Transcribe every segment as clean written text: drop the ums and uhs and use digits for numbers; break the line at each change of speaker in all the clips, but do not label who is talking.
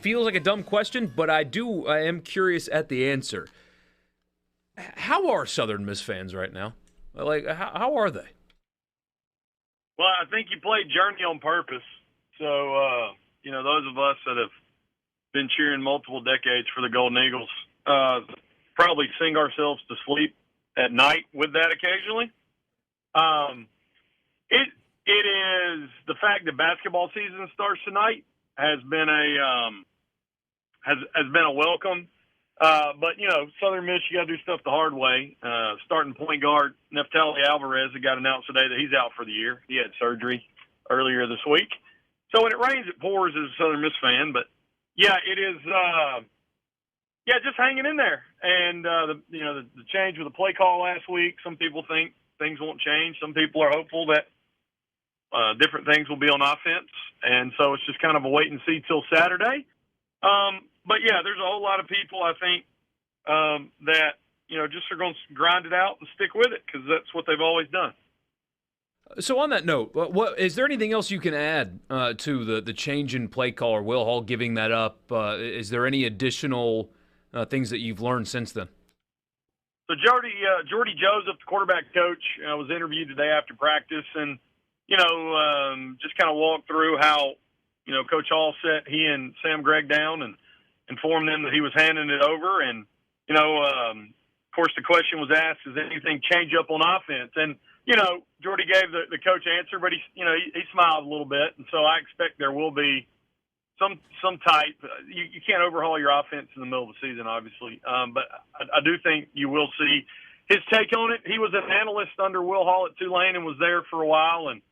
feels like a dumb question, but I am curious at the answer. How are Southern Miss fans right now? Like, how are they?
Well, I think you played Journey on purpose. So, those of us that have been cheering multiple decades for the Golden Eagles probably sing ourselves to sleep at night with that occasionally. It is the fact that basketball season starts tonight has been a welcome. But Southern Miss, you got to do stuff the hard way. Starting point guard Neftali Alvarez, it got announced today that he's out for the year. He had surgery earlier this week. So when it rains, it pours as a Southern Miss fan. But yeah, it is. Just hanging in there. And the change with the play call last week. Some people think things won't change. Some people are hopeful that different things will be on offense. And so it's just kind of a wait and see till Saturday. But yeah, there's a whole lot of people I think that just are going to grind it out and stick with it because that's what they've always done.
So on that note, what is there anything else you can add to the change in play call or Will Hall giving that up? Is there any additional things that you've learned since then?
So Jordy Joseph, the quarterback coach, was interviewed today after practice, and just kind of walked through how Coach Hall set he and Sam Gregg down and informed them that he was handing it over. And of course, the question was asked: "Does anything change up on offense?" And Jordy gave the coach answer, but he smiled a little bit, and so I expect there will be some type. You can't overhaul your offense in the middle of the season, obviously, but I do think you will see his take on it. He was an analyst under Will Hall at Tulane and was there for a while, and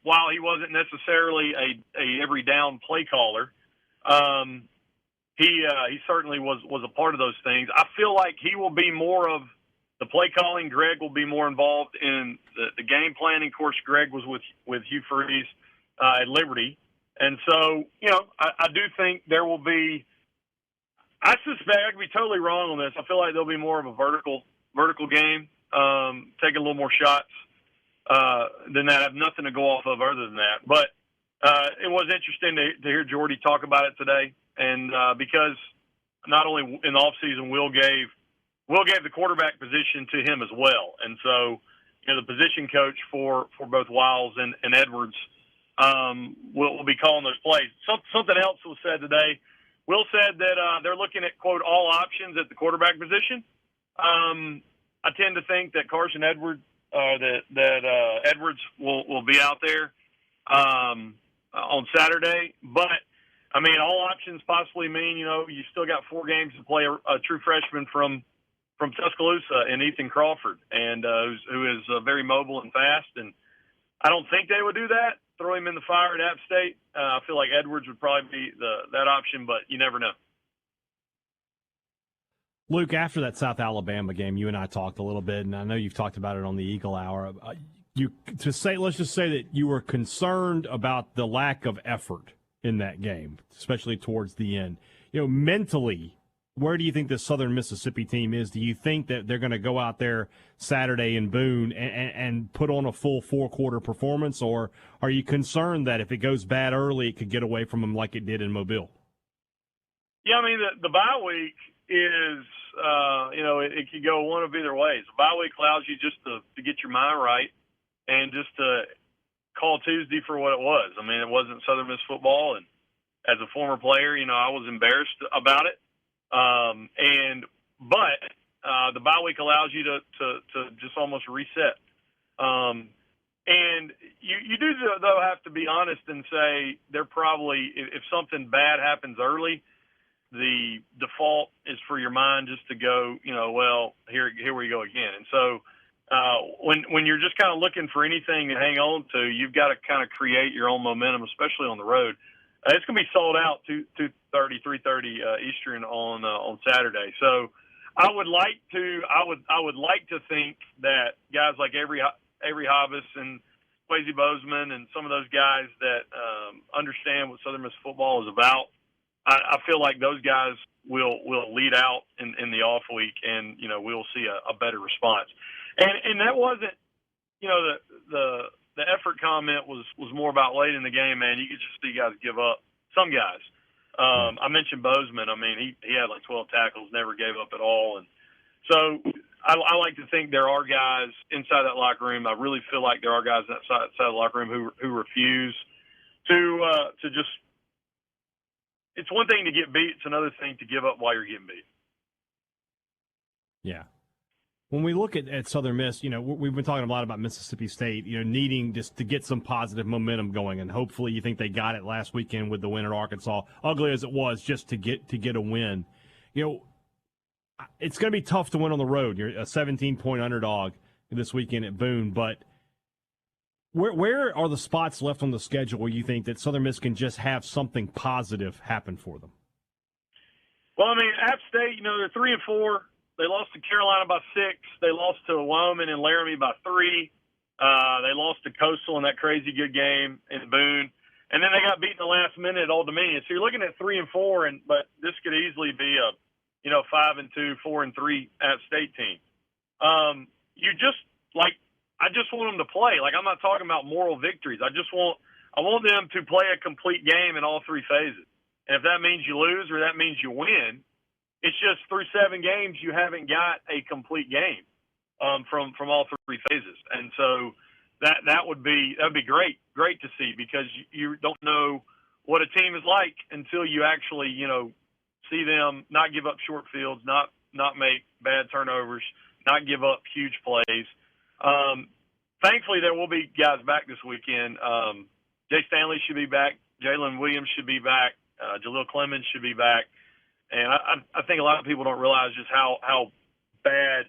while he wasn't necessarily a every down play caller, he certainly was a part of those things. I feel like he will be more of the play calling. Greg will be more involved in the game planning. Of course, Greg was with Hugh Freeze at Liberty. And so, I do think there will be – I suspect – I could be totally wrong on this. I feel like there'll be more of a vertical game, taking a little more shots than that. I have nothing to go off of other than that. But it was interesting to hear Jordy talk about it today. And because not only in the offseason, Will gave the quarterback position to him as well. And so, the position coach for both Wiles and Edwards will be calling those plays. Something else was said today. Will said that they're looking at, quote, all options at the quarterback position. I tend to think that Carson Edwards, Edwards will be out there on Saturday. But, I mean, all options possibly mean, you still got 4 games to play a true freshman from Tuscaloosa and Ethan Crawford, and who is very mobile and fast. And I don't think they would do that. Throw him in the fire at App State. I feel like Edwards would probably be that option, but you never know.
Luke, after that South Alabama game, you and I talked a little bit, and I know you've talked about it on the Eagle Hour. Let's just say that you were concerned about the lack of effort in that game, especially towards the end. Mentally, where do you think the Southern Mississippi team is? Do you think that they're going to go out there Saturday in Boone and put on a full 4-quarter performance, or are you concerned that if it goes bad early, it could get away from them like it did in Mobile?
Yeah, I mean, the bye week is, it could go one of either ways. The bye week allows you just to get your mind right and just to call Tuesday for what it was. I mean, it wasn't Southern Miss football, and as a former player, I was embarrassed about it. But the bye week allows you to just almost reset. And you do, though, have to be honest and say they're probably, if something bad happens early, the default is for your mind just to go, well, here we go again. And so when you're just kind of looking for anything to hang on to, you've got to kind of create your own momentum, especially on the road. It's going to be sold out 3:30 Eastern on Saturday. So I would like to think that guys like Avery Hobbs and Quasi Bozeman and some of those guys that understand what Southern Miss football is about, I feel like those guys will lead out in the off week, and we'll see a better response. And that wasn't the effort comment was more about late in the game, man. You could just see guys give up. Some guys. I mentioned Bozeman. I mean, he had like 12 tackles, never gave up at all. And so I like to think there are guys inside that locker room. I really feel like there are guys outside the locker room who refuse to just – it's one thing to get beat. It's another thing to give up while you're getting beat.
Yeah. When we look at Southern Miss, we've been talking a lot about Mississippi State, needing just to get some positive momentum going, and hopefully you think they got it last weekend with the win at Arkansas, ugly as it was, just to get a win. It's going to be tough to win on the road. You're a 17-point underdog this weekend at Boone, but where are the spots left on the schedule where you think that Southern Miss can just have something positive happen for them?
Well, I mean, App State, they're 3-4. They lost to Carolina by 6. They lost to Wyoming and Laramie by 3. They lost to Coastal in that crazy good game in Boone. And then they got beat in the last minute at Old Dominion. So you're looking at 3-4, but this could easily be a 5-2, 4-3 App State team. I just want them to play. Like, I'm not talking about moral victories. I want them to play a complete game in all 3 phases. And if that means you lose or that means you win, it's just through 7 games you haven't got a complete game from all 3 phases, and so that would be great to see, because you don't know what a team is like until you actually see them not give up short fields, not make bad turnovers, not give up huge plays. Thankfully, there will be guys back this weekend. Jay Stanley should be back. Jalen Williams should be back. Jaleel Clemens should be back. And I think a lot of people don't realize just how bad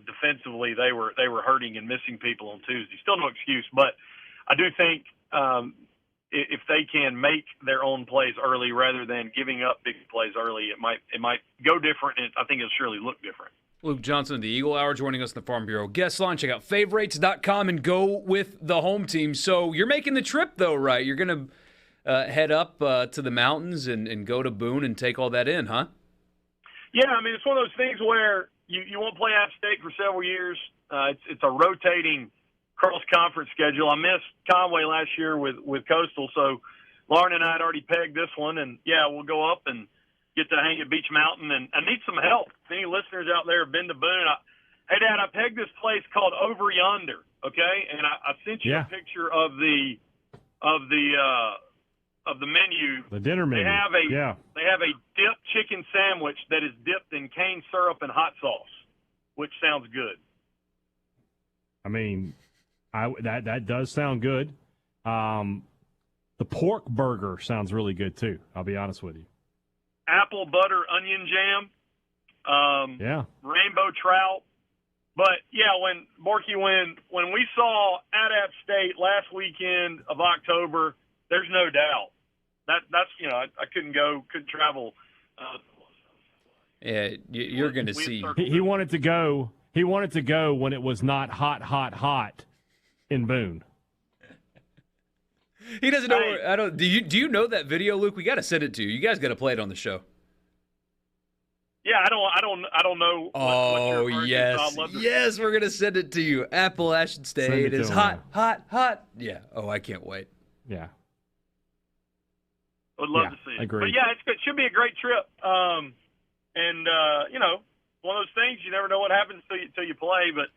defensively they were hurting and missing people on Tuesday. Still no excuse, but I do think if they can make their own plays early rather than giving up big plays early, it might go different, and I think it'll surely look different.
Luke Johnson of the Eagle Hour joining us in the Farm Bureau guest line. Check out favorites.com and go with the home team. So you're making the trip, though, right? You're going to head up to the mountains and go to Boone and take all that in, huh?
Yeah, I mean, it's one of those things where you won't play App State for several years. It's a rotating cross-conference schedule. I missed Conway last year with Coastal, so Lauren and I had already pegged this one, and, yeah, we'll go up and get to hang at Beach Mountain, and I need some help. If any listeners out there have been to Boone, hey, Dad, I pegged this place called Over Yonder, okay? And I sent you a picture of the menu.
The dinner menu.
They have a dipped chicken sandwich that is dipped in cane syrup and hot sauce, which sounds good.
I mean, that does sound good. The pork burger sounds really good too. I'll be honest with you.
Apple butter onion jam. Rainbow trout. But yeah, when we saw at App State last weekend of October, there's no doubt that's I couldn't travel.
Yeah, you're going to see.
He wanted to go. He wanted to go when it was not hot in Boone.
He doesn't know. Do you know that video, Luke? We got to send it to you. You guys got to play it on the show.
Yeah, I don't know.
Oh, yes. Yes, we're going to send it to you. Appalachian State is hot. Yeah. Oh, I can't wait.
Yeah.
Would love to see it.
Agreed.
But yeah, it should be a great trip. And one of those things, you never know what happens until you play, but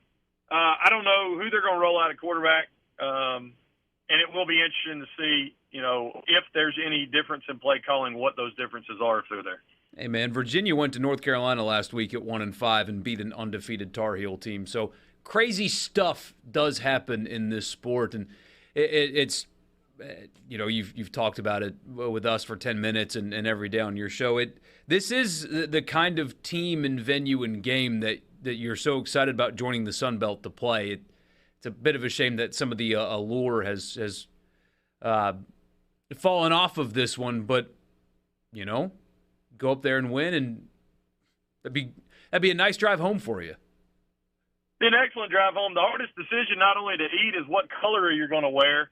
I don't know who they're going to roll out at quarterback. And it will be interesting to see, if there's any difference in play calling, what those differences are if they're there.
Hey, man, Virginia went to North Carolina last week at 1-5 and beat an undefeated Tar Heel team. So crazy stuff does happen in this sport, and it's you've talked about it with us for 10 minutes and every day on your show. This is the kind of team and venue and game that you're so excited about joining the Sun Belt to play. It's a bit of a shame that some of the allure has fallen off of this one, but go up there and win, and that'd be a nice drive home for you.
Be an excellent drive home. The hardest decision not only to eat is what color you're going to wear.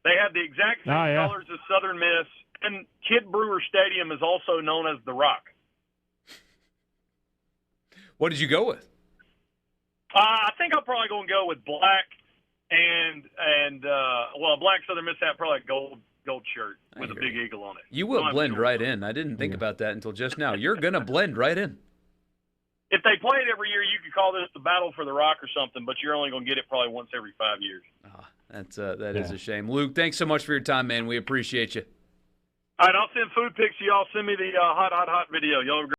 They have the exact same colors as Southern Miss, and Kidd Brewer Stadium is also known as The Rock.
What did you go with?
I think I'm probably going to go with black and black Southern Miss hat, probably like gold gold shirt with a big eagle on it.
You will blend right in. I didn't think about that until just now. You're going to blend right in.
If they play it every year, you could call this the Battle for the Rock or something, but you're only going to get it probably once every 5 years.
That is a shame. Luke, thanks so much for your time, man. We appreciate you.
All right, I'll send food pics to y'all. Send me the hot video. Y'all have a great